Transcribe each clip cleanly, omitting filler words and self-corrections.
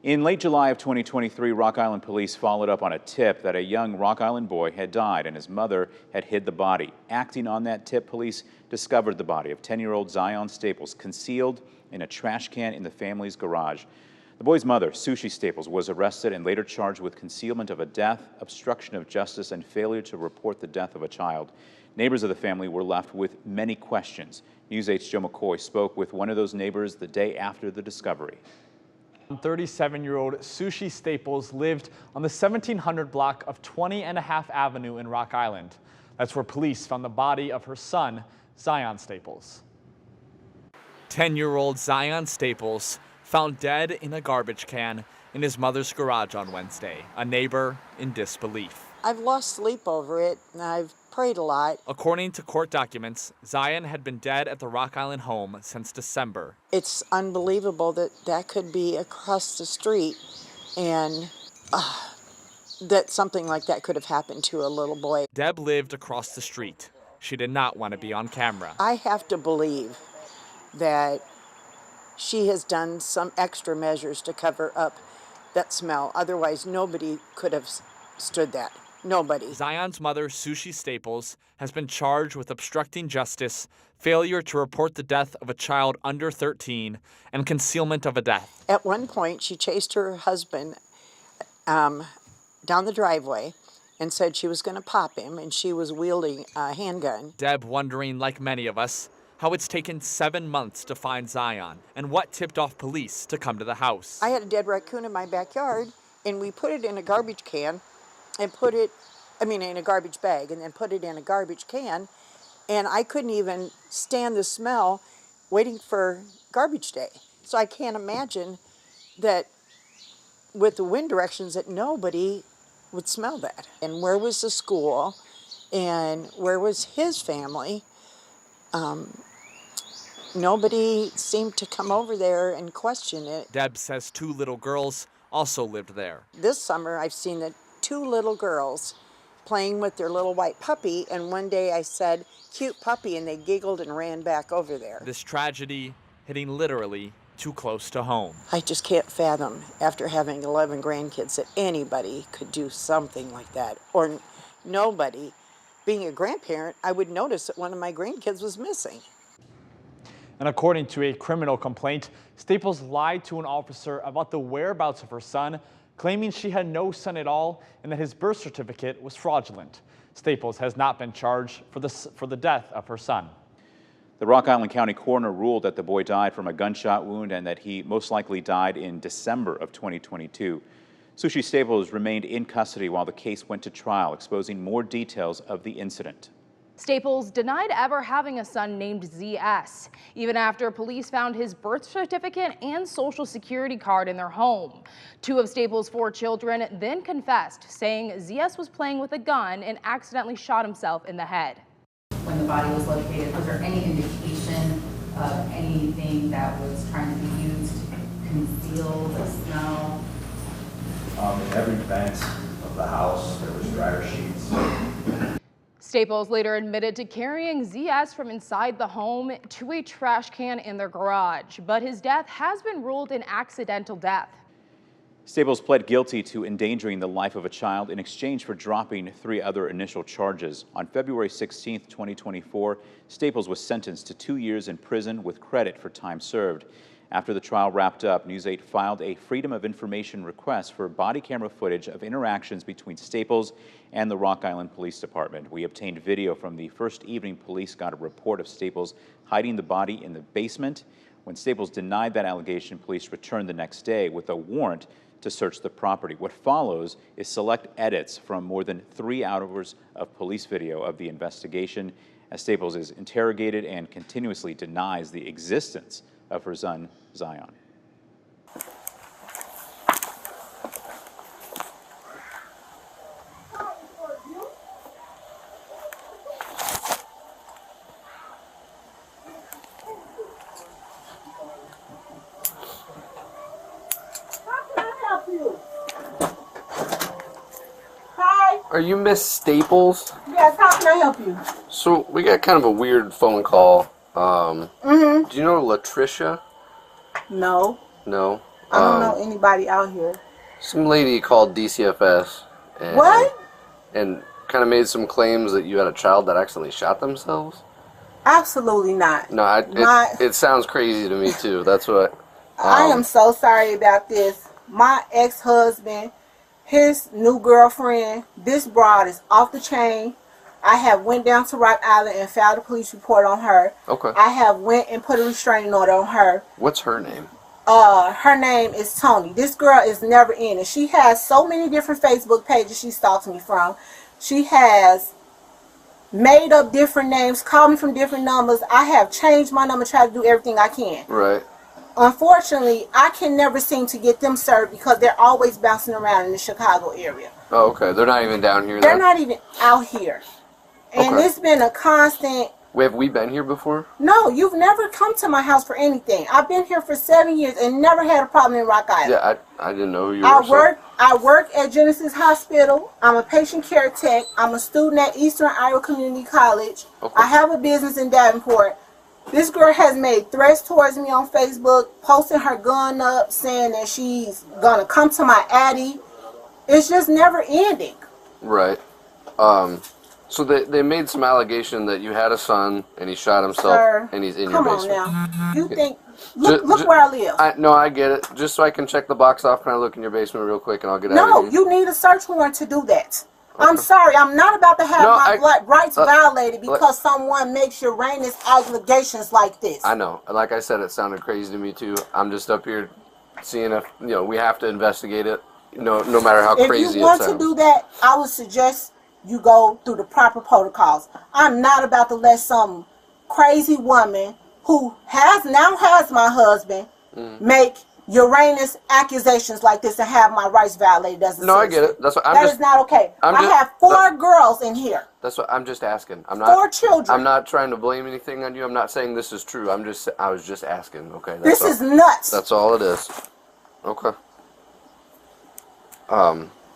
In late July of 2023, Rock Island police followed up on a tip that a young Rock Island boy had died and his mother had hid the body. Acting on that tip, police discovered the body of 10-year-old Zion Staples concealed in a trash can in the family's garage. The boy's mother, Sushi Staples, was arrested and later charged with concealment of a death, obstruction of justice, and failure to report the death of a child. Neighbors of the family were left with many questions. News 8's Joe McCoy spoke with one of those neighbors the day after the discovery. 37-year-old Sushi Staples lived on the 1700 block of 20.5 Avenue in Rock Island. That's where police found the body of her son, Zion Staples. 10-year-old Zion Staples found dead in a garbage can in his mother's garage on Wednesday. A neighbor in disbelief. I've lost sleep over it, and I've prayed a lot. According to court documents, Zion had been dead at the Rock Island home since December. It's unbelievable that that could be across the street and that something like that could have happened to a little boy. Deb lived across the street. She did not want to be on camera. I have to believe that she has done some extra measures to cover up that smell. Otherwise, nobody could have stood that. Nobody. Zion's mother, Sushi Staples, has been charged with obstructing justice, failure to report the death of a child under 13, and concealment of a death. At one point, she chased her husband down the driveway and said she was going to pop him, and she was wielding a handgun. Deb wondering, like many of us, how it's taken 7 months to find Zion and what tipped off police to come to the house. I had a dead raccoon in my backyard, and we put it in a garbage can and put it, in a garbage bag, and then put it in a garbage can, and I couldn't even stand the smell waiting for garbage day. So I can't imagine that with the wind directions that nobody would smell that. And where was the school, and where was his family? Nobody seemed to come over there and question it. Deb says 2 little girls also lived there. This summer I've seen the 2 little girls playing with their little white puppy, and one day I said, "Cute puppy," and they giggled and ran back over there. This tragedy hitting literally too close to home. I just can't fathom, after having 11 grandkids, that anybody could do something like that, or nobody. Being a grandparent, I would notice that one of my grandkids was missing. And according to a criminal complaint, Staples lied to an officer about the whereabouts of her son, claiming she had no son at all and that his birth certificate was fraudulent. Staples has not been charged for the death of her son. The Rock Island County coroner ruled that the boy died from a gunshot wound and that he most likely died in December of 2022. Sushi Staples remained in custody while the case went to trial, exposing more details of the incident. Staples denied ever having a son named ZS, even after police found his birth certificate and social security card in their home. 2 of Staples' 4 children then confessed, saying ZS was playing with a gun and accidentally shot himself in the head. When the body was located, was there any indication of anything that was trying to be used to conceal the smell? In every vent of the house, there was dryer sheets. Staples later admitted to carrying ZS from inside the home to a trash can in their garage, but his death has been ruled an accidental death. Staples pled guilty to endangering the life of a child in exchange for dropping 3 other initial charges. On February 16, 2024, Staples was sentenced to 2 years in prison with credit for time served. After the trial wrapped up, News 8 filed a Freedom of Information request for body camera footage of interactions between Staples and the Rock Island Police Department. We obtained video from the first evening police got a report of Staples hiding the body in the basement. When Staples denied that allegation, police returned the next day with a warrant to search the property. What follows is select edits from more than 3 hours of police video of the investigation, as Staples is interrogated and continuously denies the existence of her son, Zion. Are you Miss Staples? Yes, how can I help you? So we got kind of a weird phone call. Do you know Latricia? No. No? I don't know anybody out here. Some lady called DCFS. And, What? And kind of made some claims that you had a child that accidentally shot themselves. Absolutely not. No, it sounds crazy to me too. That's what. I am so sorry about this. My ex-husband, his new girlfriend, this broad is off the chain. I have went down to Rock Island and filed a police report on her. Okay. I have went and put a restraining order on her. What's her name? Her name is Tony. This girl is never in it. She has so many different Facebook pages she stalks me from. She has made up different names, called me from different numbers. I have changed my number, tried to do everything I can. Right. Unfortunately, I can never seem to get them served because they're always bouncing around in the Chicago area. Oh, okay. They're not even down here. They're not even out here. And Okay. it's been a constant. Have we been here before? No, you've never come to my house for anything. I've been here for 7 years and never had a problem in Rock Island. Yeah, I didn't know who you were. I work at Genesis Hospital. I'm a patient care tech. I'm a student at Eastern Iowa Community College. Okay. I have a business in Davenport. This girl has made threats towards me on Facebook, posting her gun up, saying that she's gonna come to my addy. It's just never ending. Right. So they made some allegation that you had a son and he shot himself. Sir, and he's in your basement. Come on now. You think? Look where I live. No, I get it. Just so I can check the box off, can I look in your basement real quick and I'll get out of No, here? you need a search warrant to do that. I'm sorry. I'm not about to have my rights violated because someone makes Uranus allegations like this. I know. Like I said, it sounded crazy to me too. I'm just up here seeing if we have to investigate it. No matter how crazy it sounds. If you want to do that, I would suggest you go through the proper protocols. I'm not about to let some crazy woman who has my husband make Uranus accusations like this and have my rights violated as a citizen. No, I get it. That's what That is not okay. I have 4 girls in here. That's what I'm just asking. I'm not 4 children. I'm not trying to blame anything on you. I'm not saying this is true. I was just asking. Okay. This is nuts. That's all it is. Okay.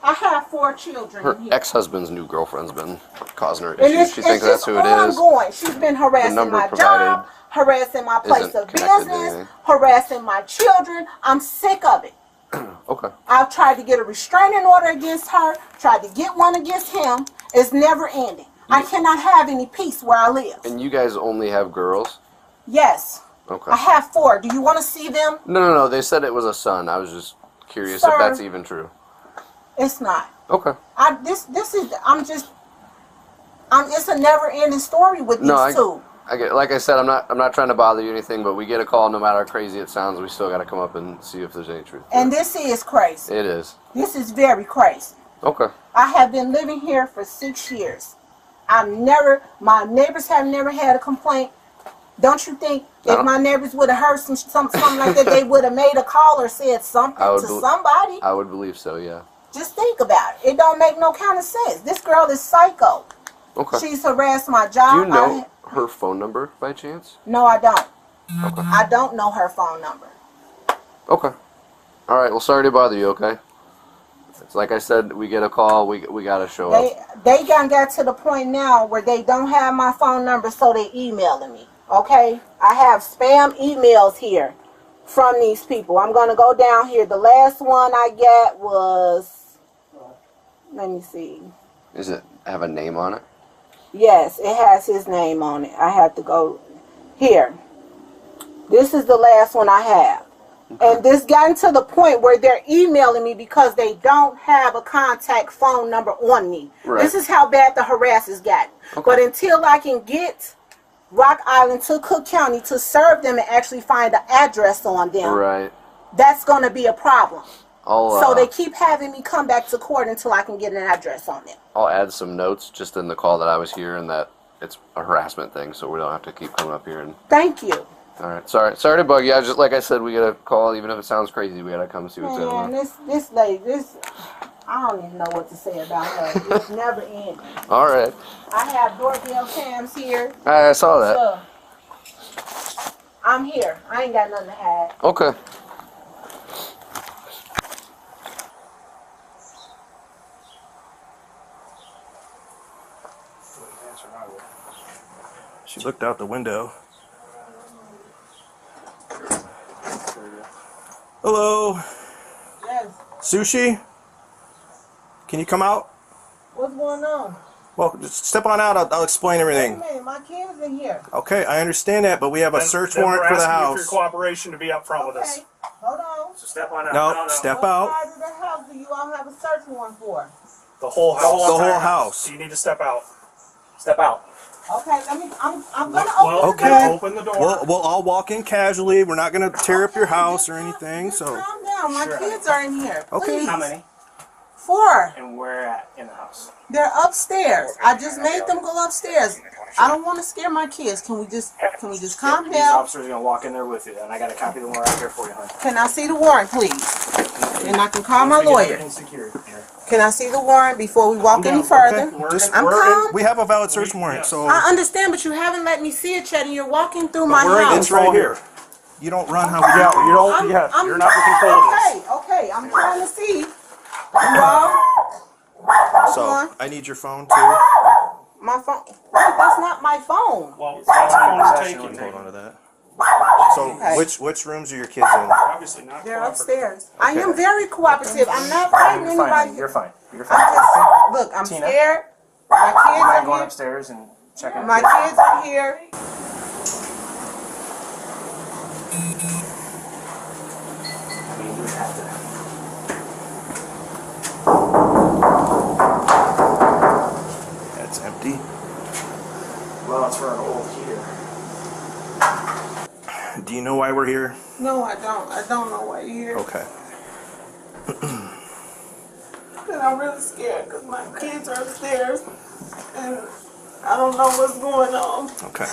I have 4 children Her in here. ex-husband's new girlfriend's been causing her And issues. She thinks that's who it is. ongoing. She's been harassing number my provided job, harassing my place isn't of connected to business, anything. harassing my children. I'm sick of it. Okay. I've tried to get a restraining order against her, tried to get one against him. It's never ending. I cannot have any peace where I live. And you guys only have girls? Yes. Okay. I have 4. Do you want to see them? No. They said it was a son. I was just curious if that's even true. It's not. Okay. It's a never-ending story with these two. I get. Like I said, I'm not trying to bother you or anything, but we get a call. No matter how crazy it sounds, we still got to come up and see if there's any truth. And this is crazy. It is. This is very crazy. Okay. I have been living here for 6 years. My neighbors have never had a complaint. Don't you think if my neighbors would have heard something like that, they would have made a call or said something to somebody? I would believe so, yeah. Just think about it. It don't make no kind of sense. This girl is psycho. Okay. She's harassed my job. Do you know her phone number by chance? No, I don't. Okay. I don't know her phone number. Okay. All right. Well, sorry to bother you. Okay. It's like I said, we get a call. We gotta show up. They got to the point now where they don't have my phone number, so they emailing me. Okay. I have spam emails here from these people. I'm gonna go down here. The last one I got was. Let me see. Does it have a name on it? Yes, it has his name on it. I have to go here. This is the last one I have. Okay. And this gotten to the point where they're emailing me because they don't have a contact phone number on me. Right. This is how bad the harassers got. Okay. But until I can get Rock Island to Cook County to serve them and actually find the address on them, right, that's going to be a problem. So they keep having me come back to court until I can get an address on them. I'll add some notes just in the call that I was here and that it's a harassment thing, so we don't have to keep coming up here. Thank you. All right. Sorry to bug you. Just like I said, we got to call, even if it sounds crazy, we got to come see what's going on. This lady, I don't even know what to say about her. It's never ending. All right. I have doorbell cams here. I saw that. So, I'm here. I ain't got nothing to hide. Okay. She looked out the window. Hello. Sushi? Can you come out? What's going on? Well, just step on out. I'll explain Wait a everything. minute, my kid's in here. Okay, I understand that, but we have a search warrant for the We're asking you for your house. cooperation to be up front with us. Okay, hold on. So step on out. No, step What out. part of the house do you all have a search warrant for? The whole house. The whole house. So you need to step out. Step out. Okay, I'm gonna open Okay. the door. Open the door. We'll all walk in casually. We're not gonna tear up your house or anything. Just So calm down. My kids are in here. Okay. Please. How many? 4. And where at in the house? They're upstairs. I just made them go upstairs. I don't want to scare my kids. Can we just calm These down? officers are gonna walk in there with you, and I got a copy of the warrant out here for you, honey. Can I see the warrant, please? And I can call my We get lawyer. everything secured here. Can I see the warrant before we walk any further? Just I'm calm. we have a valid search warrant. So I understand, but you haven't let me see it, Chet, and you're walking through my we're house. it's right here. You don't run how we do. You don't. Yeah, you're not in control of this. Okay, I'm trying to see. You all? So I need your phone too. My phone. Wait, that's not my phone. Well, that's phone is taken. Hold on to that. So Okay. which rooms are your kids in? Obviously not. They're cooperative. upstairs. I am very cooperative. I'm not fighting You're fine, honey. anybody. You're fine. You're fine. I'm just look. I'm Tina? scared. My Mind kids going are here. upstairs and checking. My kids are here. I mean, you would have to. That's empty. Well, it's for an old heater. Do you know why we're here? No, I don't. I don't know why you're here. Okay. And I'm really scared because my kids are upstairs and I don't know what's going on. Okay.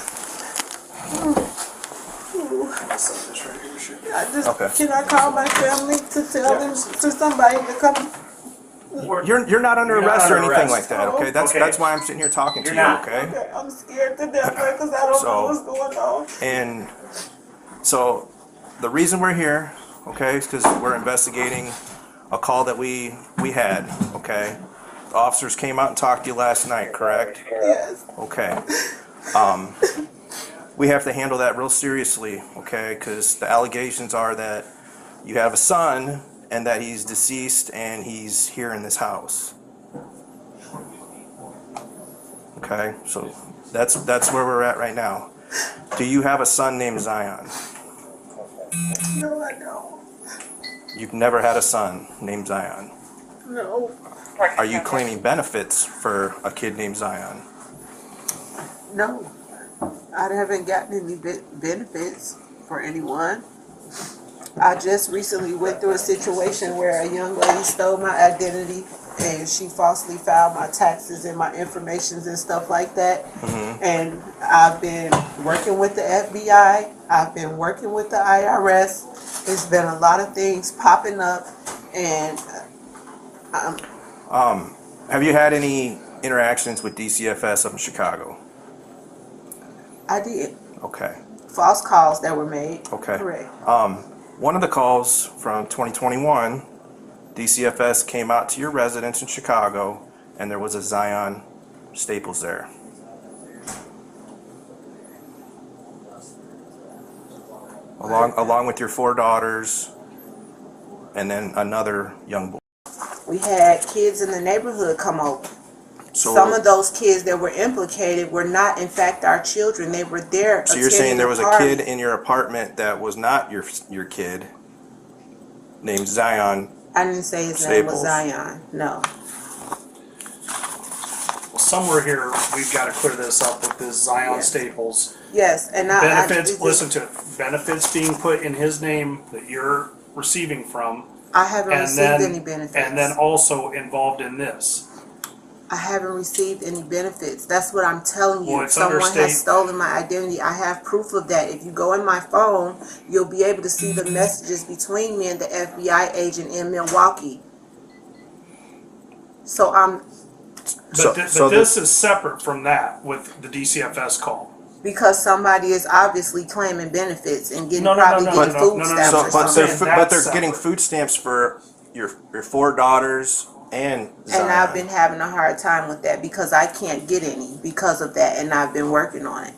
I just Okay. can I call my family to tell them to somebody to come. You're not under You're not arrest or under anything arrest. like that. Okay. That's Okay. that's why I'm sitting here talking to You're you. not. Okay. Okay, I'm scared to death because I don't know what's going on. And so the reason we're here, okay, is because we're investigating a call that we had, okay? The officers came out and talked to you last night, correct? Yes. Okay. We have to handle that real seriously, okay? Because the allegations are that you have a son and that he's deceased and he's here in this house. Okay, so that's where we're at right now. Do you have a son named Zion? No, I don't. You've never had a son named Zion. No. Are you claiming benefits for a kid named Zion? No. I haven't gotten any benefits for anyone. I just recently went through a situation where a young lady stole my identity and she falsely filed my taxes and my informations and stuff like that. Mm-hmm. And I've been working with the FBI. I've been working with the IRS. There's been a lot of things popping up, and Have you had any interactions with DCFS up in Chicago? I did. Okay. False calls that were made. Okay. Correct. One of the calls from 2021, DCFS came out to your residence in Chicago, and there was a Zion Staples there. Along with your 4 daughters, and then another young boy. We had kids in the neighborhood come over. So, Some of those kids that were implicated were not, in fact, our children. They were there. so you're saying there was a attending kid in your apartment that was not your kid, named Zion. I didn't say his name was Staples. Zion. No. Well, somewhere here, we've got to clear this up with this Zion Yes. Staples. Yes, and Benefits, listen to it. Benefits being put in his name that you're receiving from. I haven't And received then, any benefits. and then also involved in this. I haven't received any benefits. That's what I'm telling you. Well, it's under Someone state- has stolen my identity. I have proof of that. If you go in my phone, you'll be able to see the messages between me and the FBI agent in Milwaukee. So But this is separate from that with the DCFS call. because somebody is obviously claiming benefits and getting No, probably getting food no. stamps So, or something. but they're That's getting separate. food stamps for your 4 daughters and Zion. And I've been having a hard time with that because I can't get any because of that, and I've been working on it.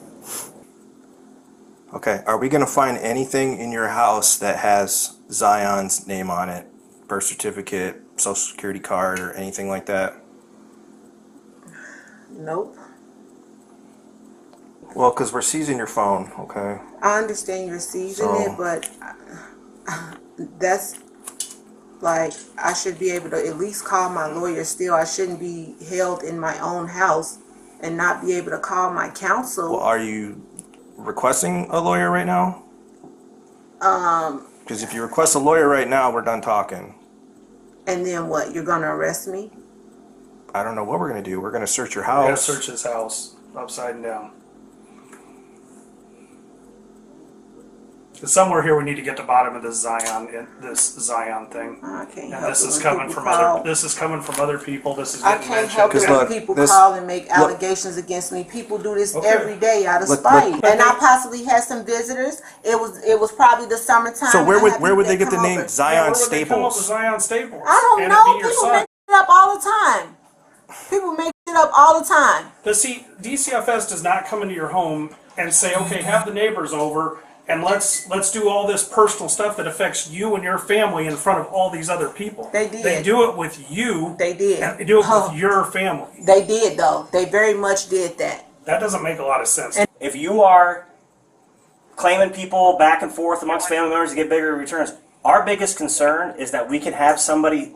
Okay, are we going to find anything in your house that has Zion's name on it birth certificate, social security card, or anything like that? Nope. Well, because we're seizing your phone, okay? I understand you're seizing it, but that's like, I should be able to at least call my lawyer still. I shouldn't be held in my own house and not be able to call my counsel. Well, are you requesting a lawyer right now? Because if you request a lawyer right now, we're done talking. And then what? You're gonna arrest me? I don't know what we're gonna do. We're gonna search your We gotta house. search his house upside and down. Somewhere here we need to get to the bottom of this Zion thing. I can't And help this it is when coming people from call. other. This is coming from other people. This is I getting can't mentioned. help it when look, people this- call and make look- allegations against me. People do this Okay. every day out of Look, spite. look- And I possibly had some visitors. It was probably the summertime. So where and I had would they people get the come name over. Zion Where would they come up with Staples? Zion Staples? I don't and know. It be your People son. make it up all the time. People make it up all the time. But see, DCFS does not come into your home and say, okay, have the neighbors over and let's do all this personal stuff that affects you and your family in front of all these other people. They did. They do it with you. They did. And they do it Oh. with your family. They did though. They very much did that. That doesn't make a lot of sense. If you are claiming people back and forth amongst family members to get bigger returns, our biggest concern is that we can have somebody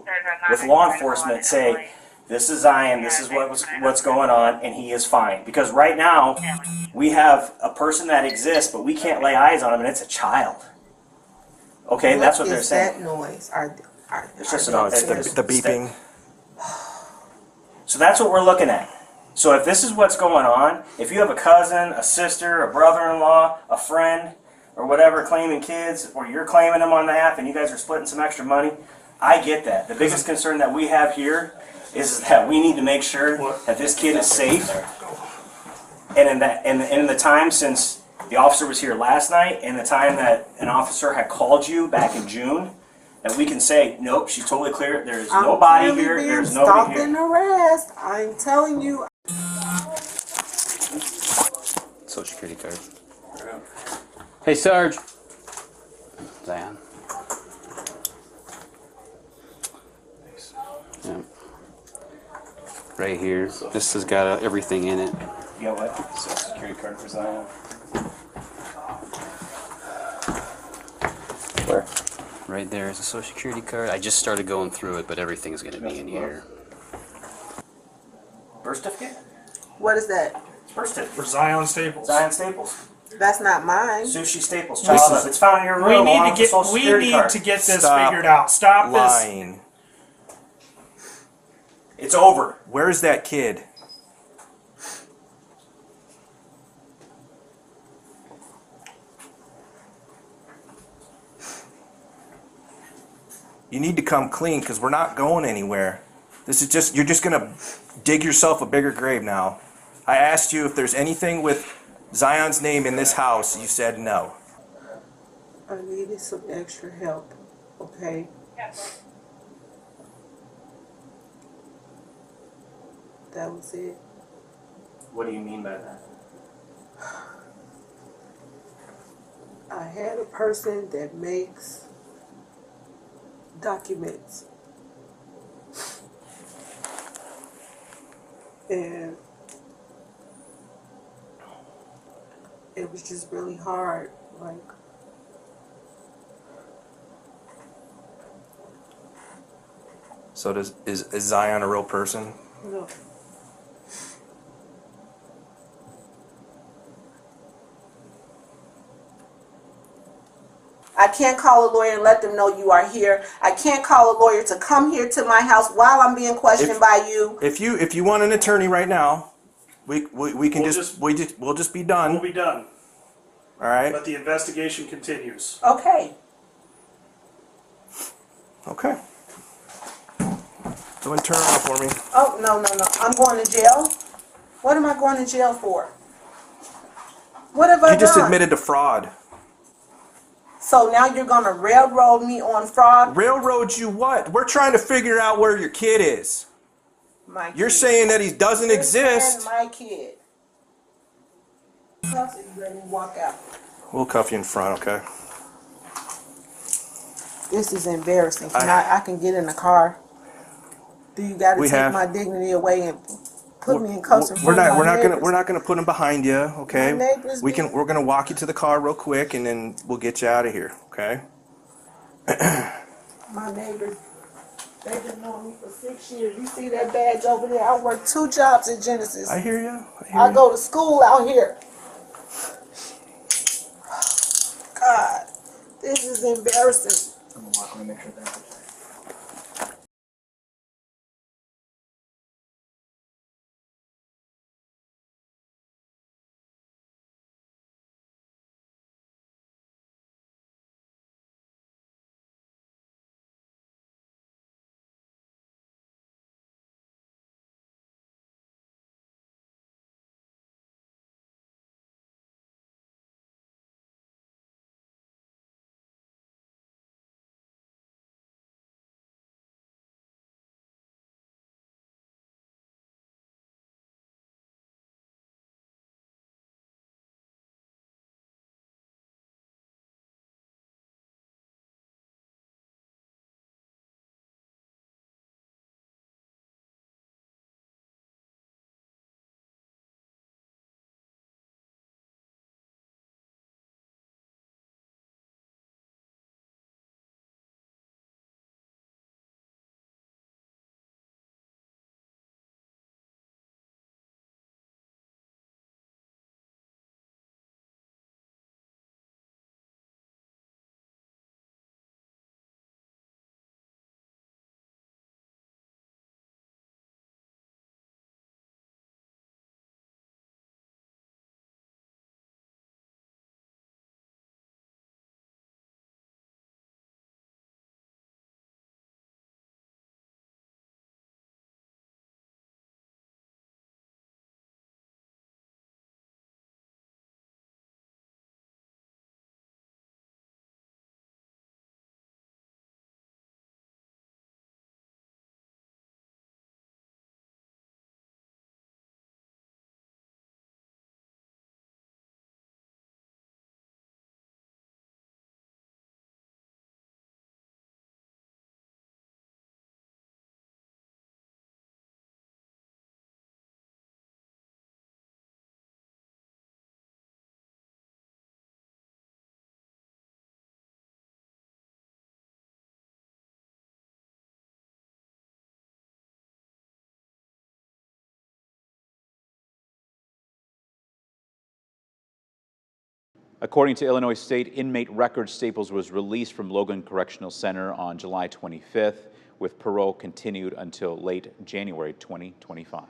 with law enforcement say, this is Zion, this is what's going on, and he is fine. Because right now, we have a person that exists, but we can't lay eyes on him, and it's a child. Okay, that's what they're saying. That noise? It's just No, it's the beeping. So that's what we're looking at. So if this is what's going on, if you have a cousin, a sister, a brother-in-law, a friend, or whatever claiming kids, or you're claiming them on behalf and you guys are splitting some extra money, I get that. The biggest concern that we have here is that we need to make sure that this kid is safe. And in the time since the officer was here last night and the time that an officer had called you back in June, that we can say, nope, she's totally clear. There's nobody here. There's nobody here. And harassed. I'm telling you. Social security card. Hey, Sarge. Zion. Yeah. Right here. This has got everything in it. You got what? Social security card for Zion. Where? Right there is a social security card. I just started going through it, but everything's going to be in here. Birth certificate? What is that? It's birth certificate. For Zion Staples. Zion Staples. That's not mine. Sushi Staples. Child, it's found in your room. We need along to with the get social security card. this Stop figured out. Stop lying. It's over. Where's that kid? You need to come clean because we're not going anywhere. This is just, you're just going to dig yourself a bigger grave now. I asked you if there's anything with Zion's name in this house. You said no. I needed some extra help. Okay. That was it. What do you mean by that? I had a person that makes documents. And it was just really hard. Like, So is Zion a real person? no. I can't call a lawyer and let them know you are here. I can't call a lawyer to come here to my house while I'm being questioned by you. If you want an attorney right now, we can We'll we'll just be done. We'll be done. All right. But the investigation continues. Okay. Okay. Go and turn it off for me. Oh, no. I'm going to jail. What am I going to jail for? What have I done? You just admitted to fraud. So now you're going to railroad me on fraud? Railroad you what? We're trying to figure out where your kid is. You're saying that he doesn't exist. My kid. Cuffs and you ready to walk out. We'll cuff you in front, okay? This is embarrassing. I can get in the car. Do you got to take my dignity away and put me in cuffs in front of my neighbors? We're not gonna put them behind you, okay? My neighbors We're gonna walk you to the car real quick, and then we'll get you out of here, okay? My neighbors, they've been knowing me for 6 years. You see that badge over there? I work 2 jobs at Genesis. I hear you. I go to school out here. God, this is embarrassing. I'm gonna walk and make sure that's According to Illinois State Inmate Records, Staples was released from Logan Correctional Center on July 25th, with parole continued until late January 2025.